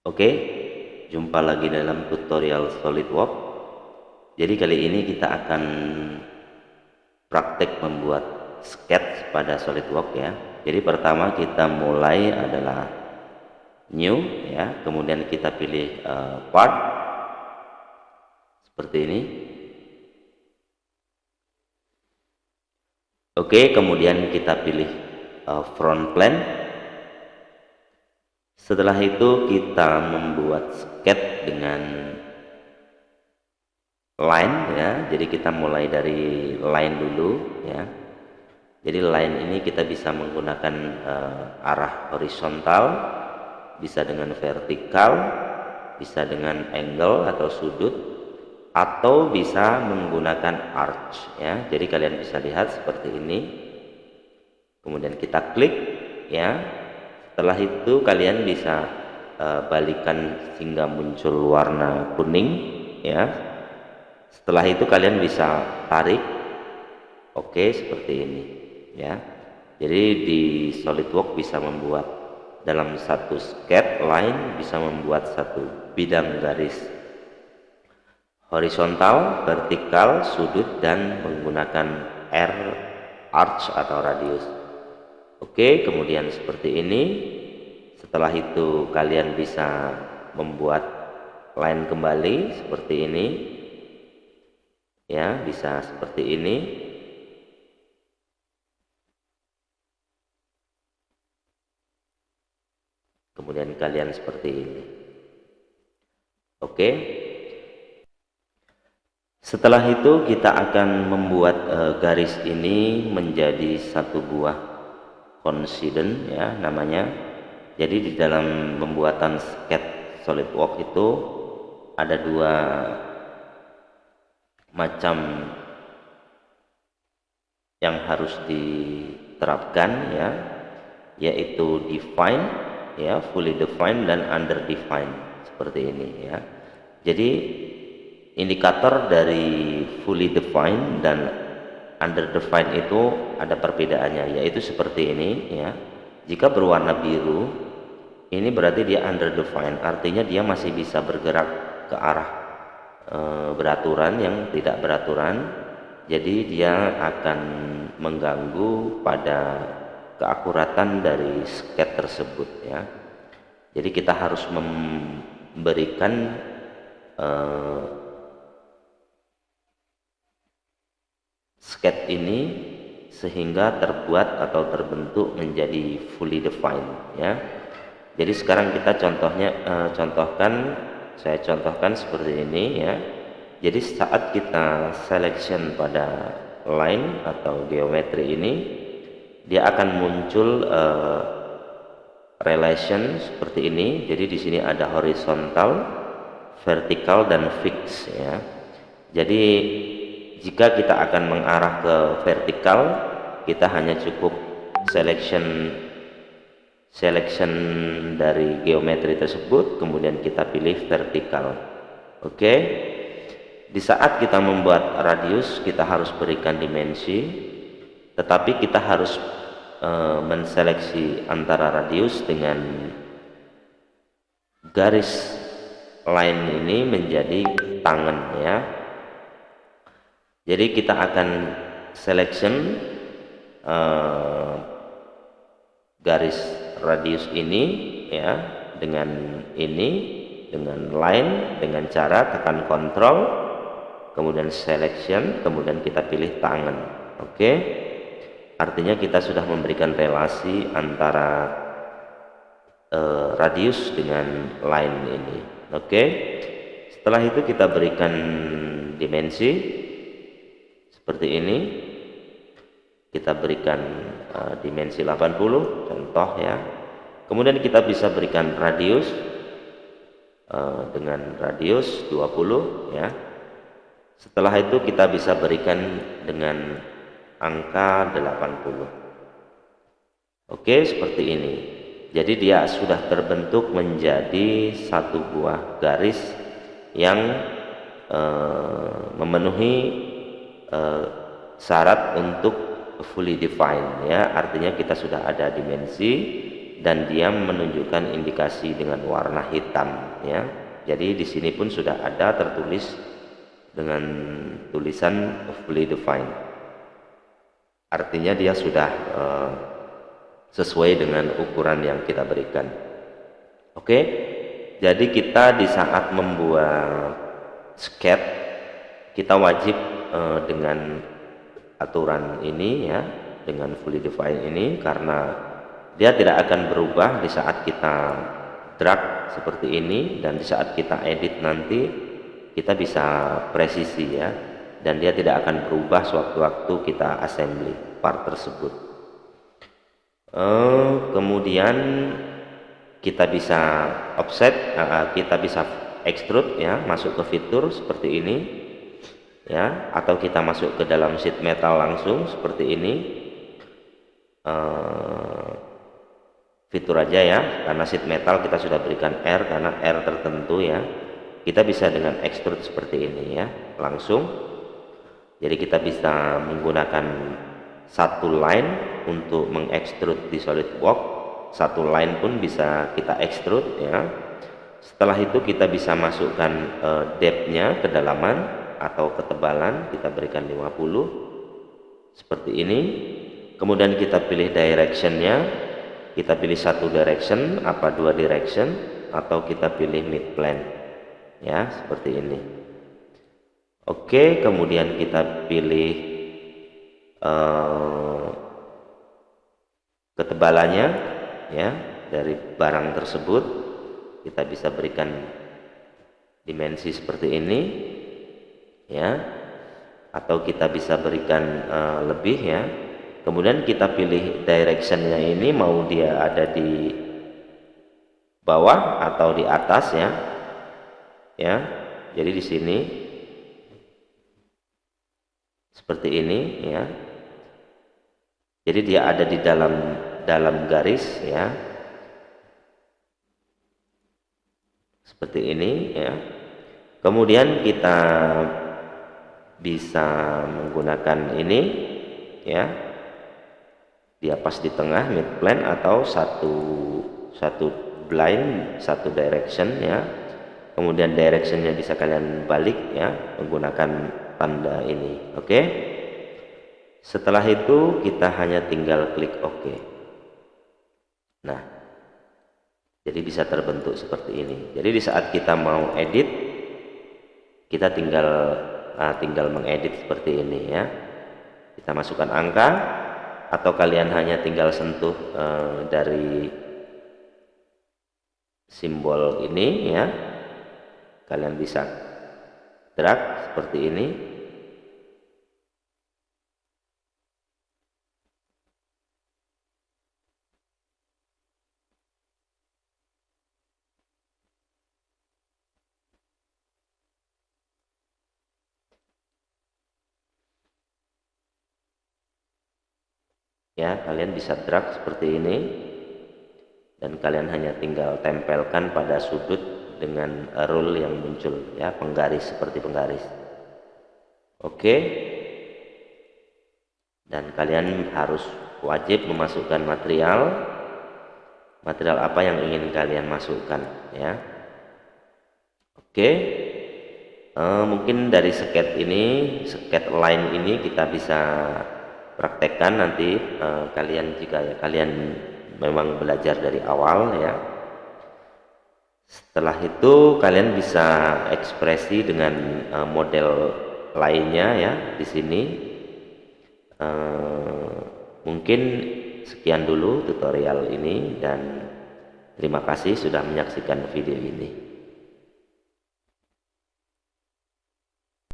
Oke, jumpa lagi dalam tutorial SolidWorks. Jadi kali ini kita akan praktek membuat sketch pada SolidWorks ya. Jadi pertama kita mulai adalah new ya, kemudian kita pilih part seperti ini. Oke, kemudian kita pilih front plane. Setelah itu kita membuat sketch dengan line ya. Jadi kita mulai dari line dulu ya. Jadi line ini kita bisa menggunakan arah horizontal, bisa dengan vertikal, bisa dengan angle atau sudut, atau bisa menggunakan arch ya. Jadi kalian bisa lihat seperti ini. Kemudian kita klik ya. Setelah itu kalian bisa balikan hingga muncul warna kuning ya. Setelah itu kalian bisa tarik. Oke, seperti ini ya. Jadi di SolidWorks bisa membuat dalam satu sketch line, bisa membuat satu bidang garis horizontal, vertikal, sudut, dan menggunakan arch atau radius. Oke, kemudian seperti ini. Setelah itu kalian bisa membuat line kembali seperti ini ya, bisa seperti ini. Kemudian kalian seperti ini. Oke, setelah itu kita akan membuat garis ini menjadi satu buah coincident ya namanya. Jadi di dalam pembuatan sketch SolidWorks itu ada dua macam yang harus diterapkan ya, yaitu define ya, fully define, dan under define seperti ini ya. Jadi indikator dari fully define dan under define itu ada perbedaannya, yaitu seperti ini ya. Jika berwarna biru ini berarti dia under define, artinya dia masih bisa bergerak ke arah beraturan yang tidak beraturan. Jadi dia akan mengganggu pada keakuratan dari sketch tersebut ya. Jadi kita harus memberikan sketch ini sehingga terbuat atau terbentuk menjadi fully defined ya. Jadi sekarang kita saya contohkan seperti ini ya. Jadi saat kita selection pada line atau geometri ini, dia akan muncul relation seperti ini. Jadi di sini ada horizontal, vertikal, dan fix ya. Jadi jika kita akan mengarah ke vertikal, kita hanya cukup selection dari geometri tersebut, kemudian kita pilih vertikal. Oke. Di saat kita membuat radius, kita harus berikan dimensi, tetapi kita harus menseleksi antara radius dengan garis line ini menjadi tangan ya. Jadi kita akan selection garis radius ini ya dengan ini, dengan line, dengan cara tekan kontrol, kemudian selection, kemudian kita pilih tangan. Oke, artinya kita sudah memberikan relasi antara radius dengan line ini. Oke, setelah itu kita berikan dimensi seperti ini. Kita berikan dimensi 80 contoh ya. Kemudian kita bisa berikan radius dengan radius 20 ya. Setelah itu kita bisa berikan dengan angka 80. Oke, seperti ini. Jadi dia sudah terbentuk menjadi satu buah garis yang memenuhi syarat untuk fully defined ya. Artinya kita sudah ada dimensi dan dia menunjukkan indikasi dengan warna hitam ya. Jadi di sini pun sudah ada tertulis dengan tulisan fully defined. Artinya dia sudah sesuai dengan ukuran yang kita berikan. Oke. Jadi kita di saat membuat sketch kita wajib dengan aturan ini ya, dengan fully defined ini, karena dia tidak akan berubah di saat kita drag seperti ini, dan di saat kita edit nanti kita bisa presisi ya, dan dia tidak akan berubah sewaktu-waktu kita assembly part tersebut. Kemudian kita bisa offset, kita bisa extrude ya, masuk ke fitur seperti ini ya, atau kita masuk ke dalam sheet metal langsung seperti ini. Fitur aja ya, karena sheet metal kita sudah berikan R karena R tertentu ya. Kita bisa dengan extrude seperti ini ya, langsung. Jadi kita bisa menggunakan satu line untuk mengekstrude di SolidWorks, satu line pun bisa kita extrude ya. Setelah itu kita bisa masukkan depth-nya, kedalaman atau ketebalan, kita berikan 50 seperti ini. Kemudian kita pilih direction-nya, kita pilih satu direction apa dua direction, atau kita pilih mid plane ya, seperti ini. Oke, kemudian kita pilih ketebalannya ya dari barang tersebut. Kita bisa berikan dimensi seperti ini ya, atau kita bisa berikan lebih ya. Kemudian kita pilih directionnya ini, mau dia ada di bawah atau di atas ya. Ya, jadi di sini seperti ini ya. Jadi dia ada di dalam garis ya. Seperti ini ya. Kemudian kita bisa menggunakan ini ya. Dia pas di tengah mid plane, atau satu blind, satu direction ya. Kemudian directionnya bisa kalian balik ya menggunakan tanda ini. Oke. Setelah itu kita hanya tinggal klik OK. Nah, jadi bisa terbentuk seperti ini. Jadi di saat kita mau edit, kita tinggal mengedit seperti ini ya. Kita masukkan angka, atau kalian hanya tinggal sentuh dari simbol ini ya. Kalian bisa drag seperti ini. Ya, kalian bisa drag seperti ini, dan kalian hanya tinggal tempelkan pada sudut dengan rule yang muncul ya, penggaris seperti penggaris. Oke. Dan kalian harus wajib memasukkan material apa yang ingin kalian masukkan ya. Oke. Mungkin dari sketch line ini kita bisa praktekkan nanti kalian, jika kalian memang belajar dari awal ya. Setelah itu kalian bisa ekspresi dengan model lainnya ya di sini. Mungkin sekian dulu tutorial ini, dan terima kasih sudah menyaksikan video ini.